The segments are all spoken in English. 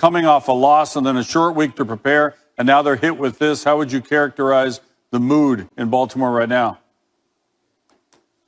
coming off a loss and then a short week to prepare, and now they're hit with this. How would you characterize the mood in Baltimore right now?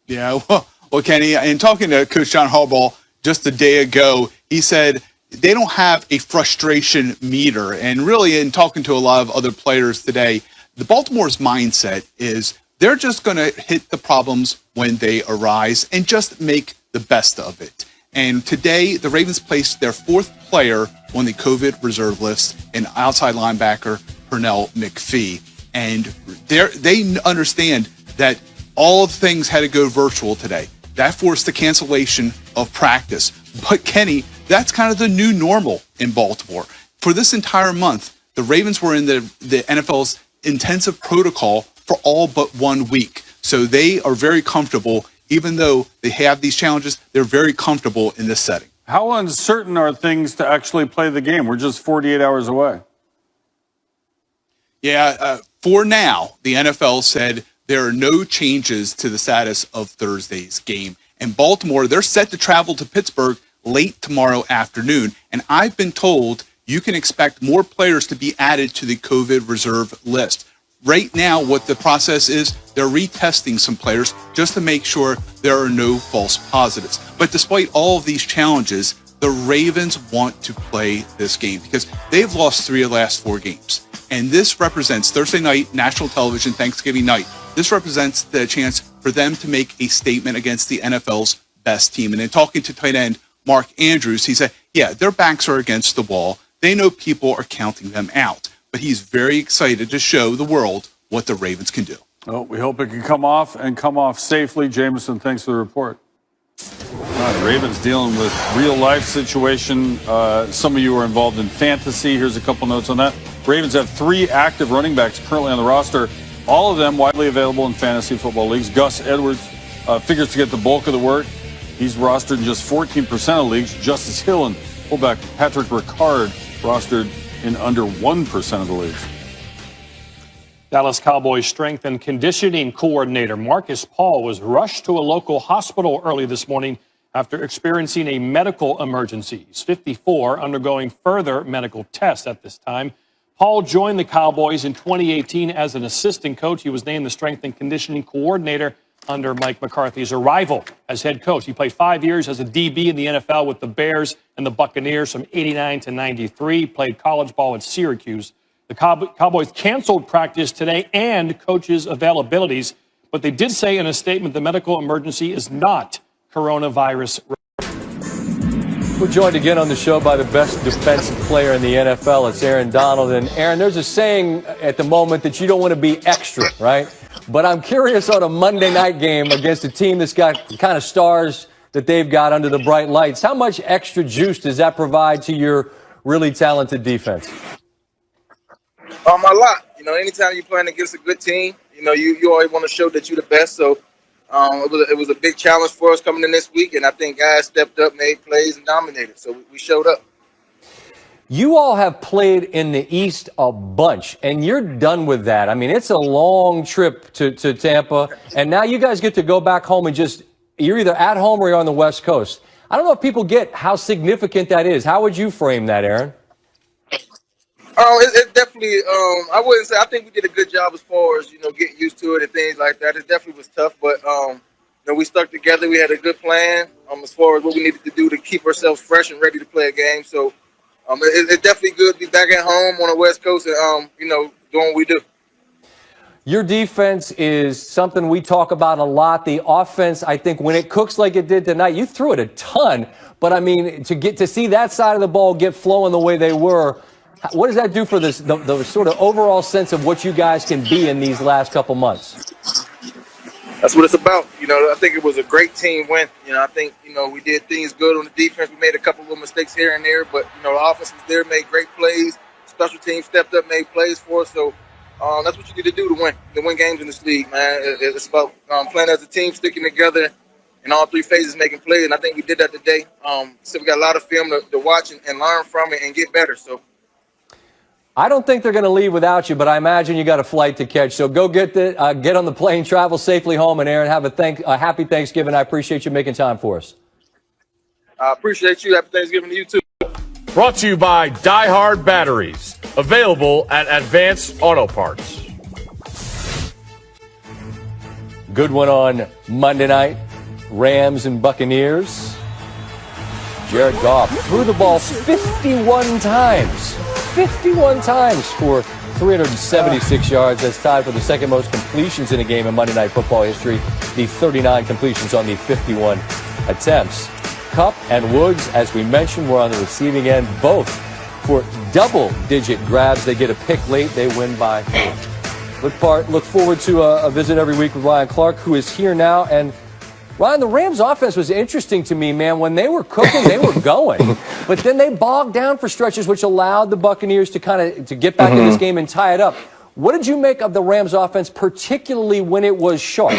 Yeah, well, Kenny, in talking to Coach John Harbaugh just a day ago, he said they don't have a frustration meter. And really, in talking to a lot of other players today, the Baltimore's mindset is they're just going to hit the problems when they arise and just make the best of it. And today, the Ravens placed their fourth player on the COVID reserve list, an outside linebacker, Pernell McPhee. And they understand that all of things had to go virtual today. That forced the cancellation of practice. But Kenny, that's kind of the new normal in Baltimore. For this entire month, the Ravens were in the NFL's intensive protocol for all but 1 week. So they are very comfortable, even though they have these challenges, they're very comfortable in this setting. How uncertain are things to actually play the game? We're just 48 hours away. Yeah, for now, the NFL said there are no changes to the status of Thursday's game. And Baltimore, they're set to travel to Pittsburgh late tomorrow afternoon. And I've been told you can expect more players to be added to the COVID reserve list. Right now, what the process is, they're retesting some players just to make sure there are no false positives. But despite all of these challenges, the Ravens want to play this game because they've lost 3 of the last 4 games. And this represents Thursday night, national television, Thanksgiving night. This represents the chance for them to make a statement against the NFL's best team. And in talking to tight end Mark Andrews, he said, yeah, their backs are against the wall. They know people are counting them out. But he's very excited to show the world what the Ravens can do. Well, we hope it can come off and come off safely. Jameson, thanks for the report. The Ravens dealing with real-life situation. Some of you are involved in fantasy. Here's a couple notes on that. Ravens have 3 active running backs currently on the roster, all of them widely available in fantasy football leagues. Gus Edwards figures to get the bulk of the work. He's rostered in just 14% of leagues. Justice Hill and fullback Patrick Ricard rostered in under 1% of the leagues. Dallas Cowboys strength and conditioning coordinator Marcus Paul was rushed to a local hospital early this morning after experiencing a medical emergency. He's 54, undergoing further medical tests at this time. Paul joined the Cowboys in 2018 as an assistant coach. He was named the strength and conditioning coordinator under Mike McCarthy's arrival as head coach. He played 5 years as a DB in the NFL with the Bears and the Buccaneers from 89 to 93, played college ball at Syracuse. The Cowboys canceled practice today and coaches' availabilities, but they did say in a statement the medical emergency is not coronavirus. We're joined again on the show by the best defensive player in the NFL. It's Aaron Donald. And Aaron, there's a saying at the moment that you don't want to be extra, right? But I'm curious on a Monday night game against a team that's got the kind of stars that they've got under the bright lights. How much extra juice does that provide to your really talented defense? A lot. You know, anytime you're playing against a good team, you know, you always want to show that you're the best. So it was a big challenge for us coming in this week, and I think guys stepped up, made plays, and dominated. So we showed up. You all have played in the East a bunch, and you're done with that. I mean, it's a long trip to Tampa, and now you guys get to go back home and you're either at home or you're on the West Coast. I don't know if people get how significant that is. How would you frame that, Aaron? It definitely, I wouldn't say, I think we did a good job as far as, you know, getting used to it and things like that. It definitely was tough, but, you know, we stuck together. We had a good plan as far as what we needed to do to keep ourselves fresh and ready to play a game. So it's definitely good to be back at home on the West Coast and, you know, doing what we do. Your defense is something we talk about a lot. The offense, I think, when it cooks like it did tonight, you threw it a ton. But, I mean, to see that side of the ball get flowing the way they were, what does that do for the sort of overall sense of what you guys can be in these last couple months? That's what it's about. You know, I think it was a great team win. You know, I think, you know, we did things good on the defense. We made a couple of mistakes here and there, but, you know, the offense was there, made great plays. Special teams stepped up, made plays for us. So that's what you need to do to win games in this league, man. It's about playing as a team, sticking together in all 3 phases, making plays. And I think we did that today. So we got a lot of film to watch and learn from it and get better. So I don't think they're going to leave without you, but I imagine you got a flight to catch. So go get on the plane, travel safely home, and Aaron, have a happy Thanksgiving. I appreciate you making time for us. I appreciate you. Happy Thanksgiving to you too. Brought to you by Die Hard Batteries. Available at Advanced Auto Parts. Good one on Monday night. Rams and Buccaneers. Jared Goff threw the ball 51 times. 51 times for 376 yards. That's tied for the second most completions in a game in Monday Night Football history. The 39 completions on the 51 attempts. Kupp and Woods, as we mentioned, were on the receiving end, both for double-digit grabs. They get a pick late. They win by 4. Look forward to a visit every week with Ryan Clark, who is here now. And Ryan, the Rams offense was interesting to me, man. When they were cooking, they were going. But then they bogged down for stretches, which allowed the Buccaneers to get back in this game and tie it up. What did you make of the Rams offense, particularly when it was sharp?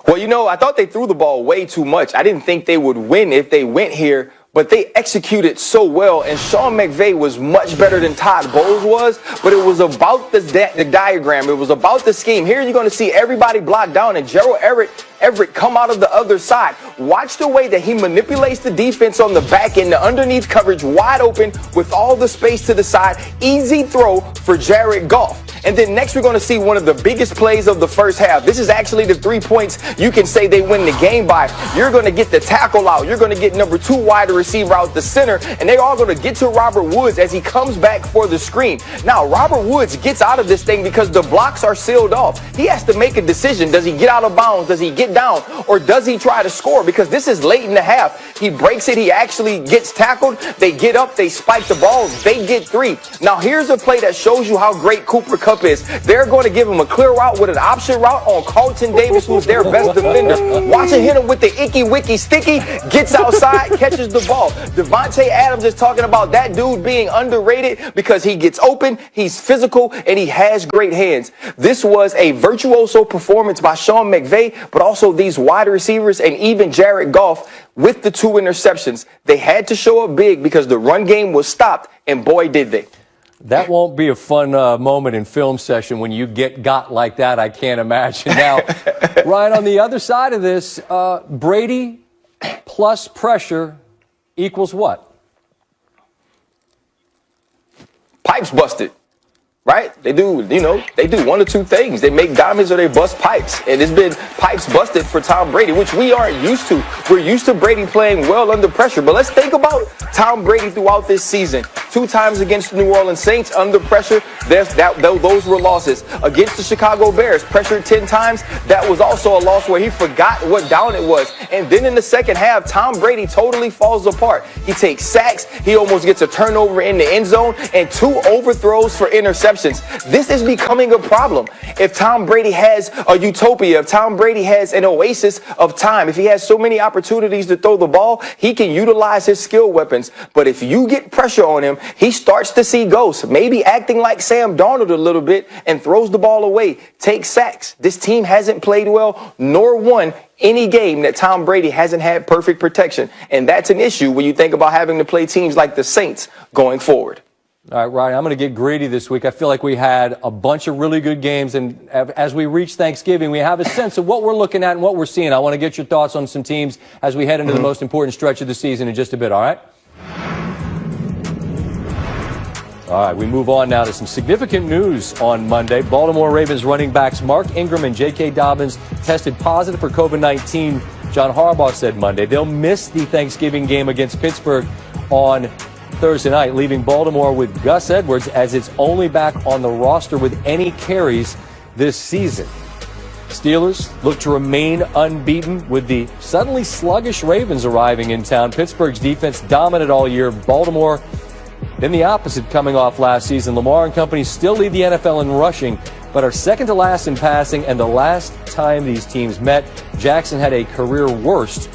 Well, I thought they threw the ball way too much. I didn't think they would win if they went here, but they executed so well, and Sean McVay was much better than Todd Bowles was, but it was about the diagram. It was about the scheme. Here you're going to see everybody blocked down, and Gerald Everett come out of the other side. Watch the way that he manipulates the defense on the back end, the underneath coverage wide open with all the space to the side. Easy throw for Jared Goff. And then next we're going to see one of the biggest plays of the first half. This is actually the 3 points you can say they win the game by. You're going to get the tackle out. You're going to get number 2 wide receiver out the center. And they're all going to get to Robert Woods as he comes back for the screen. Now, Robert Woods gets out of this thing because the blocks are sealed off. He has to make a decision. Does he get out of bounds? Does he get down? Or does he try to score? Because this is late in the half. He breaks it. He actually gets tackled. They get up. They spike the ball. They get 3. Now, here's a play that shows you how great Cooper Kupp is. They're going to give him a clear route with an option route on Carlton Davis, who's their best defender. Watch him hit him with the icky wicky sticky, gets outside, catches the ball. Devontae Adams is talking about that dude being underrated because he gets open, he's physical, and he has great hands. This was a virtuoso performance by Sean McVay, but also these wide receivers and even Jared Goff with the 2 interceptions. They had to show up big because the run game was stopped, and boy, did they. That won't be a fun moment in film session when you got like that, I can't imagine. Now, Ryan, on the other side of this, Brady plus pressure equals what? Pipes busted. Right? They do, they do 1 or 2 things. They make diamonds or they bust pipes. And it's been pipes busted for Tom Brady, which we aren't used to. We're used to Brady playing well under pressure. But let's think about Tom Brady throughout this season. 2 times against the New Orleans Saints under pressure. Those were losses. Against the Chicago Bears, pressured 10 times. That was also a loss where he forgot what down it was. And then in the second half, Tom Brady totally falls apart. He takes sacks. He almost gets a turnover in the end zone and 2 overthrows for interceptions. This is becoming a problem. If Tom Brady has a utopia, if Tom Brady has an oasis of time, if he has so many opportunities to throw the ball, he can utilize his skill weapons. But if you get pressure on him, he starts to see ghosts, maybe acting like Sam Darnold a little bit and throws the ball away, takes sacks. This team hasn't played well nor won any game that Tom Brady hasn't had perfect protection. And that's an issue when you think about having to play teams like the Saints going forward. All right, Ryan, I'm going to get greedy this week. I feel like we had a bunch of really good games, and as we reach Thanksgiving, we have a sense of what we're looking at and what we're seeing. I want to get your thoughts on some teams as we head into the most important stretch of the season in just a bit, all right? All right, we move on now to some significant news on Monday. Baltimore Ravens running backs Mark Ingram and J.K. Dobbins tested positive for COVID-19. John Harbaugh said Monday they'll miss the Thanksgiving game against Pittsburgh on Thursday night, leaving Baltimore with Gus Edwards as its only back on the roster with any carries this season. Steelers look to remain unbeaten with the suddenly sluggish Ravens arriving in town. Pittsburgh's defense dominant all year. Baltimore, then the opposite coming off last season. Lamar and company still lead the NFL in rushing, but are second to last in passing. And the last time these teams met, Jackson had a career worst.